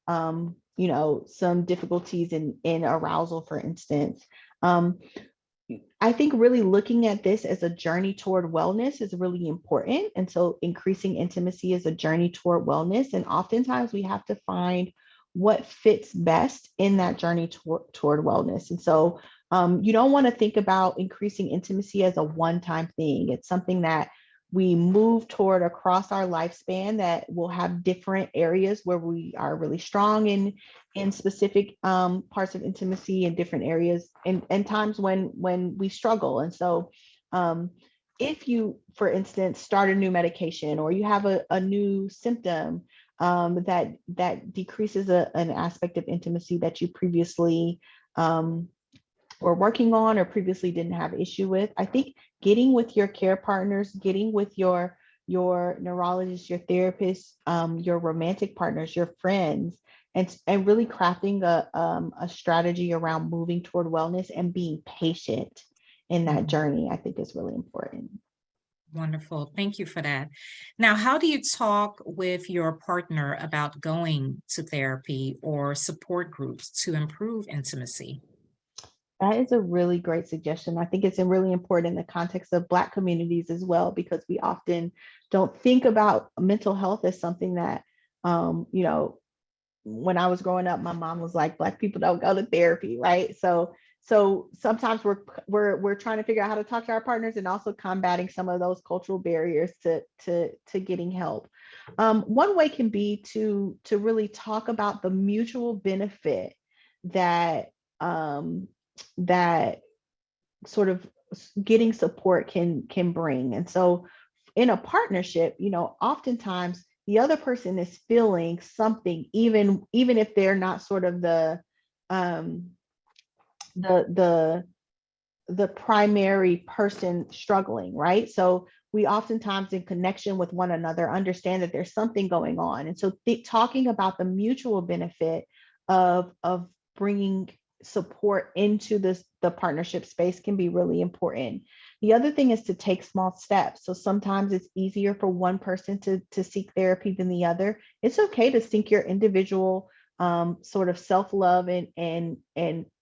some difficulties in arousal, for instance. I think really looking at this as a journey toward wellness is really important. And so increasing intimacy is a journey toward wellness. And oftentimes we have to find what fits best in that journey toward wellness. And so you don't want to think about increasing intimacy as a one-time thing. It's something that we move toward across our lifespan, that will have different areas where we are really strong in specific parts of intimacy, and different areas and times when we struggle. And so if you, for instance, start a new medication, or you have a new symptom that decreases an aspect of intimacy that you previously were working on or previously didn't have issue with, I think getting with your care partners, getting with your neurologist, your therapist, your romantic partners, your friends, and really crafting a strategy around moving toward wellness and being patient in that journey, I think is really important. Wonderful. Thank you for that. Now, how do you talk with your partner about going to therapy or support groups to improve intimacy? That is a really great suggestion. I think it's really important in the context of Black communities as well, because we often don't think about mental health as something that, when I was growing up, my mom was like, Black people don't go to therapy, right? So sometimes we're trying to figure out how to talk to our partners, and also combating some of those cultural barriers to getting help. One way can be to really talk about the mutual benefit that that sort of getting support can bring. And so in a partnership, oftentimes the other person is feeling something, even if they're not sort of the primary person struggling, right? So we oftentimes, in connection with one another, understand that there's something going on. And so talking about the mutual benefit of bringing support into the partnership space can be really important. The other thing is to take small steps. So sometimes it's easier for one person to seek therapy than the other. It's okay to seek your individual sort of self-love and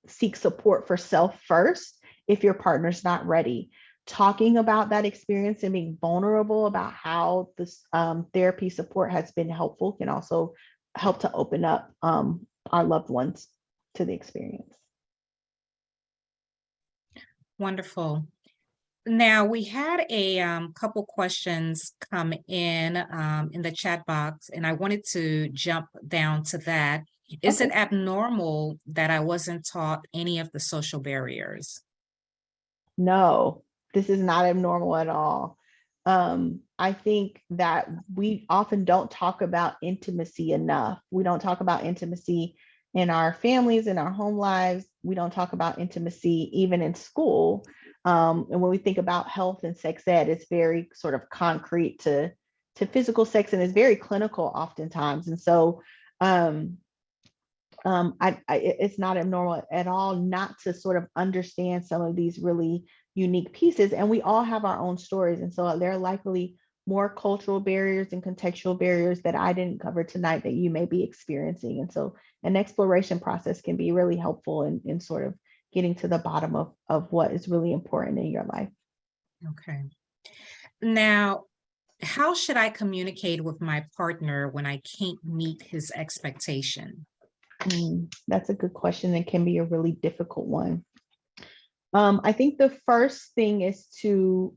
seek support for self first if your partner's not ready. Talking about that experience and being vulnerable about how this therapy support has been helpful can also help to open up our loved ones to the experience. Wonderful. Now, we had a couple questions come in the chat box, and I wanted to jump down to that. Is it Okay. abnormal that I wasn't taught any of the social barriers? No, this is not abnormal at all. I think that we often don't talk about intimacy enough. We don't talk about intimacy in our families, in our home lives. We don't talk about intimacy even in school. And when we think about health and sex ed, it's very sort of concrete to physical sex, and it's very clinical oftentimes. And so it's not abnormal at all not to sort of understand some of these really unique pieces. And we all have our own stories. And so there are likely more cultural barriers and contextual barriers that I didn't cover tonight that you may be experiencing. And so an exploration process can be really helpful in sort of getting to the bottom of what is really important in your life. Okay. Now, how should I communicate with my partner when I can't meet his expectation? That's a good question and can be a really difficult one. I think the first thing is to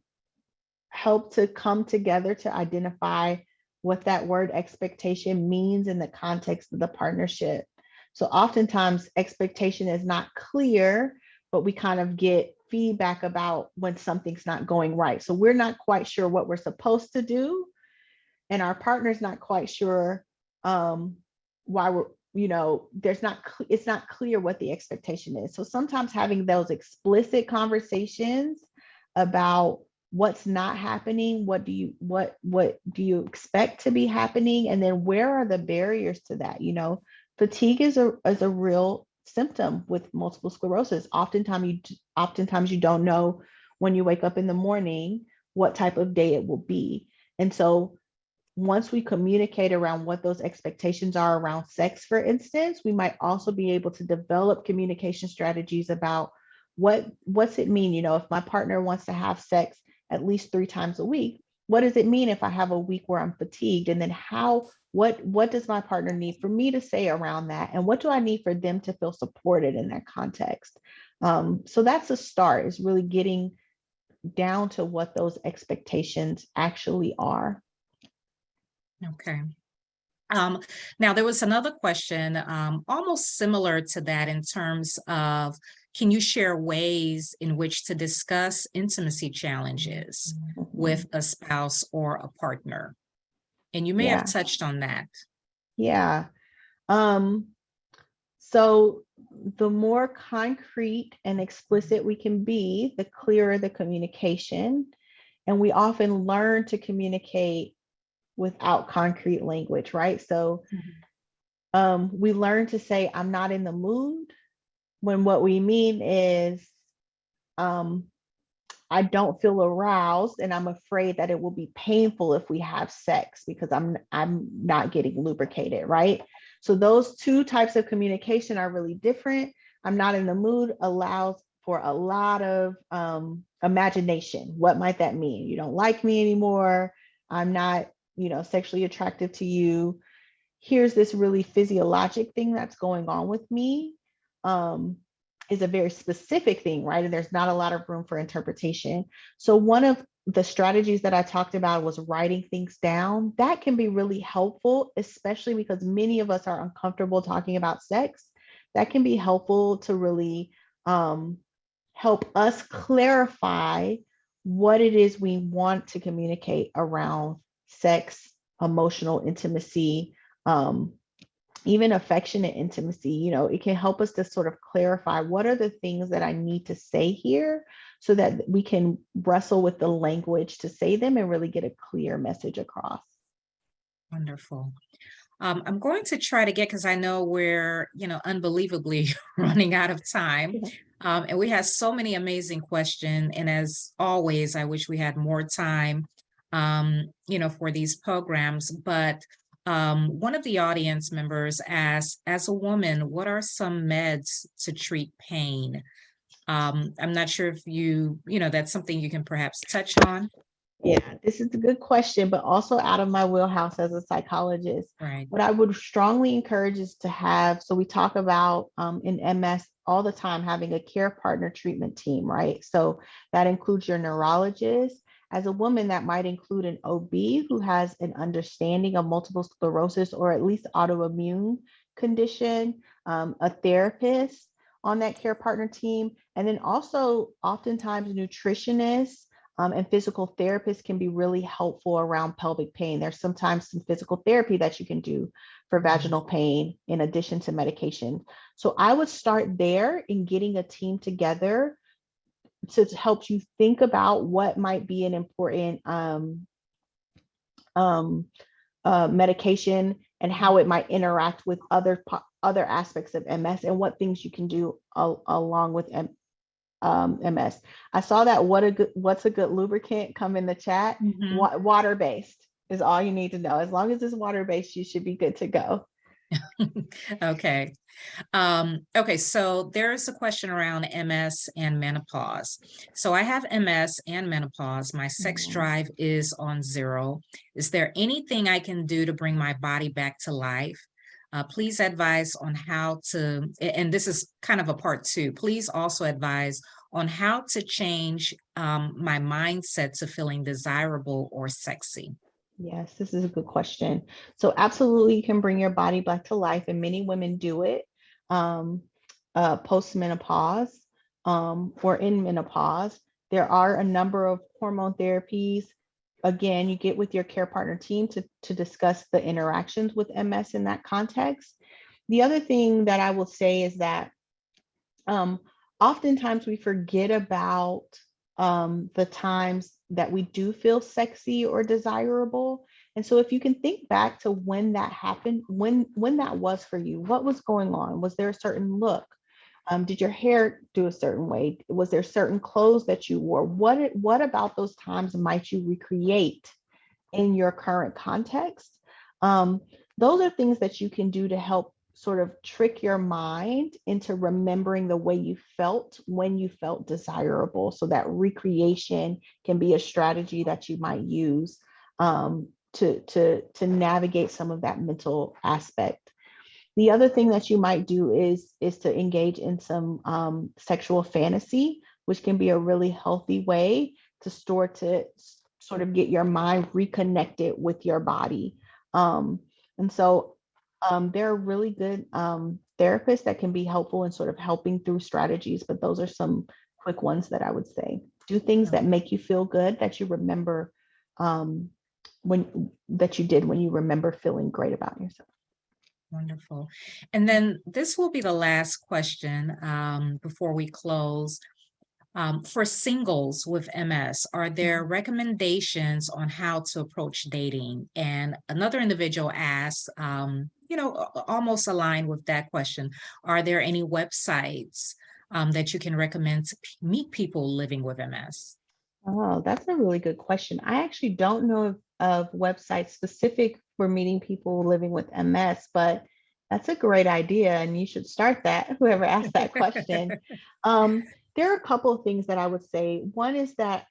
help to come together to identify what that word expectation means in the context of the partnership. So oftentimes expectation is not clear, but we kind of get feedback about when something's not going right. So we're not quite sure what we're supposed to do, and our partner's not quite sure why we're, it's not clear what the expectation is. So sometimes having those explicit conversations about what's not happening, what do you expect to be happening, and then where are the barriers to that? Fatigue is a real symptom with multiple sclerosis. Oftentimes you don't know when you wake up in the morning what type of day it will be. And so once we communicate around what those expectations are around sex, for instance, we might also be able to develop communication strategies about what's it mean, if my partner wants to have sex at least 3 times a week, what does it mean if I have a week where I'm fatigued? And then what does my partner need for me to say around that? And what do I need for them to feel supported in that context? So that's a start, is really getting down to what those expectations actually are. Okay. Now, there was another question almost similar to that in terms of, can you share ways in which to discuss intimacy challenges with a spouse or a partner? And you may have touched on that. Yeah. So the more concrete and explicit we can be, the clearer the communication. And we often learn to communicate without concrete language, right? So we learn to say, I'm not in the mood, when what we mean is, I don't feel aroused and I'm afraid that it will be painful if we have sex because I'm not getting lubricated, right? So those two types of communication are really different. I'm not in the mood allows for a lot of imagination. What might that mean? You don't like me anymore. I'm not, sexually attractive to you. Here's this really physiologic thing that's going on with me. Is a very specific thing, right? And there's not a lot of room for interpretation. So one of the strategies that I talked about was writing things down. That can be really helpful, especially because many of us are uncomfortable talking about sex. That can be helpful to really help us clarify what it is we want to communicate around sex, emotional intimacy, even affectionate intimacy. It can help us to sort of clarify what are the things that I need to say here so that we can wrestle with the language to say them and really get a clear message across. Wonderful. I'm going to try to get, because I know we're, unbelievably running out of time. And we have so many amazing questions. And as always, I wish we had more time, for these programs. But one of the audience members asked, as a woman, what are some meds to treat pain? I'm not sure if that's something you can perhaps touch on. Yeah, this is a good question, but also out of my wheelhouse as a psychologist. Right. What I would strongly encourage is to have, so we talk about in MS all the time, having a care partner treatment team, right? So that includes your neurologist. As a woman, that might include an OB who has an understanding of multiple sclerosis or at least autoimmune condition, a therapist on that care partner team, and then also oftentimes nutritionists and physical therapists can be really helpful around pelvic pain. There's sometimes some physical therapy that you can do for vaginal pain in addition to medication. So I would start there in getting a team together to help you think about what might be an important um, medication and how it might interact with other aspects of MS and what things you can do along with MS. I saw that what's a good lubricant come in the chat. Mhm. Water based is all you need to know. As long as it's water based, you should be good to go. Okay. Okay, so there's a question around MS and menopause. So I have MS and menopause. My sex Mhm. drive is on zero. Is there anything I can do to bring my body back to life? Please advise on how to, and this is kind of a part two. Please also advise on how to change my mindset to feeling desirable or sexy. Yes, this is a good question. So absolutely, you can bring your body back to life, and many women do it um, post-menopause or in menopause. There are a number of hormone therapies. Again, you get with your care partner team to discuss the interactions with MS in that context. The other thing that I will say is that um, oftentimes we forget about the times that we do feel sexy or desirable. And so if you can think back to when that happened, when that was for you, what was going on? Was there a certain look? Did your hair do a certain way? Was there certain clothes that you wore? What about those times might you recreate in your current context? Um, those are things that you can do to help sort of trick your mind into remembering the way you felt when you felt desirable. So that recreation can be a strategy that you might use to navigate some of that mental aspect. The other thing that you might do is to engage in some sexual fantasy, which can be a really healthy way to sort of get your mind reconnected with your body. And so there are really good therapists that can be helpful in sort of helping through strategies, but those are some quick ones that I would say. Do things that make you feel good that you remember um, when that you did when you remember feeling great about yourself. Wonderful. And then this will be the last question before we close. For singles with MS, are there recommendations on how to approach dating? And another individual asked, almost aligned with that question, are there any websites that you can recommend to meet people living with MS? Oh, that's a really good question. I actually don't know of websites specific for meeting people living with MS, but that's a great idea, and you should start that, whoever asked that question. Um, there are a couple of things that I would say. One is that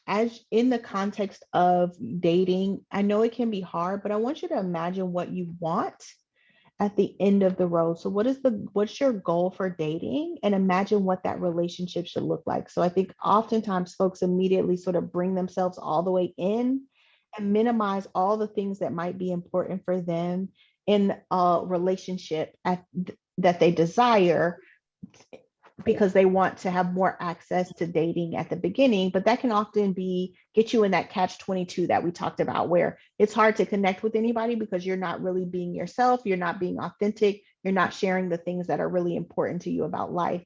as in the context of dating, I know it can be hard, but I want you to imagine what you want at the end of the road. So what's your goal for dating, and imagine what that relationship should look like. So I think oftentimes folks immediately sort of bring themselves all the way in and minimize all the things that might be important for them in a relationship that they desire, because they want to have more access to dating at the beginning, but that can often be get you in that catch 22 that we talked about, where it's hard to connect with anybody because you're not really being yourself, you're not being authentic, you're not sharing the things that are really important to you about life.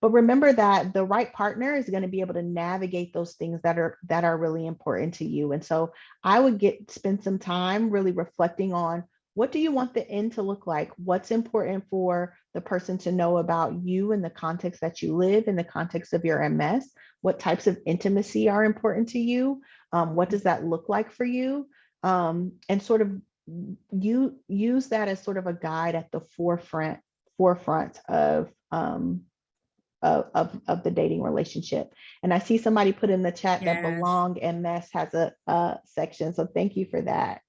But remember that the right partner is going to be able to navigate those things that are really important to you. And so I would spend some time really reflecting on what do you want the end to look like? What's important for the person to know about you in the context that you live, in the context of your MS? What types of intimacy are important to you? What does that look like for you? And sort of you use that as sort of a guide at the forefront of the dating relationship. And I see somebody put in the chat that Yes. Belong MS has a section. So thank you for that.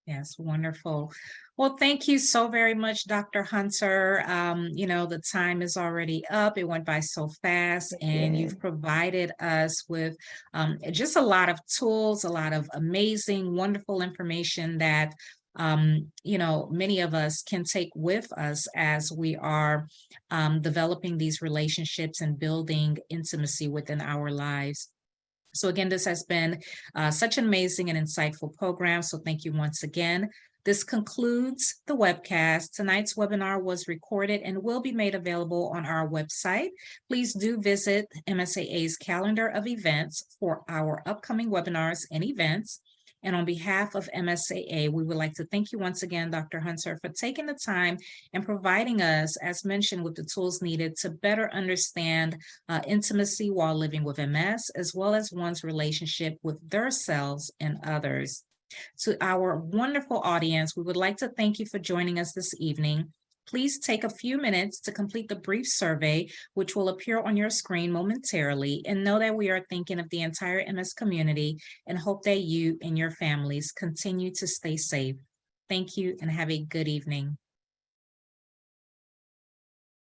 Yes, wonderful. Well, thank you so very much, Dr. Hunter. The time is already up. It went by so fast, It and did. you've provided us with just a lot of tools, a lot of amazing, wonderful information that many of us can take with us as we are developing these relationships and building intimacy within our lives. So again, this has been such an amazing and insightful program. So thank you once again. This concludes the webcast. Tonight's webinar was recorded and will be made available on our website. Please do visit MSAA's calendar of events for our upcoming webinars and events. And on behalf of MSAA, we would like to thank you once again, Dr. Hunter, for taking the time and providing us, as mentioned, with the tools needed to better understand intimacy while living with MS, as well as one's relationship with themselves and others. To our wonderful audience, we would like to thank you for joining us this evening. Please take a few minutes to complete the brief survey, which will appear on your screen momentarily, and know that we are thinking of the entire MS community and hope that you and your families continue to stay safe. Thank you and have a good evening.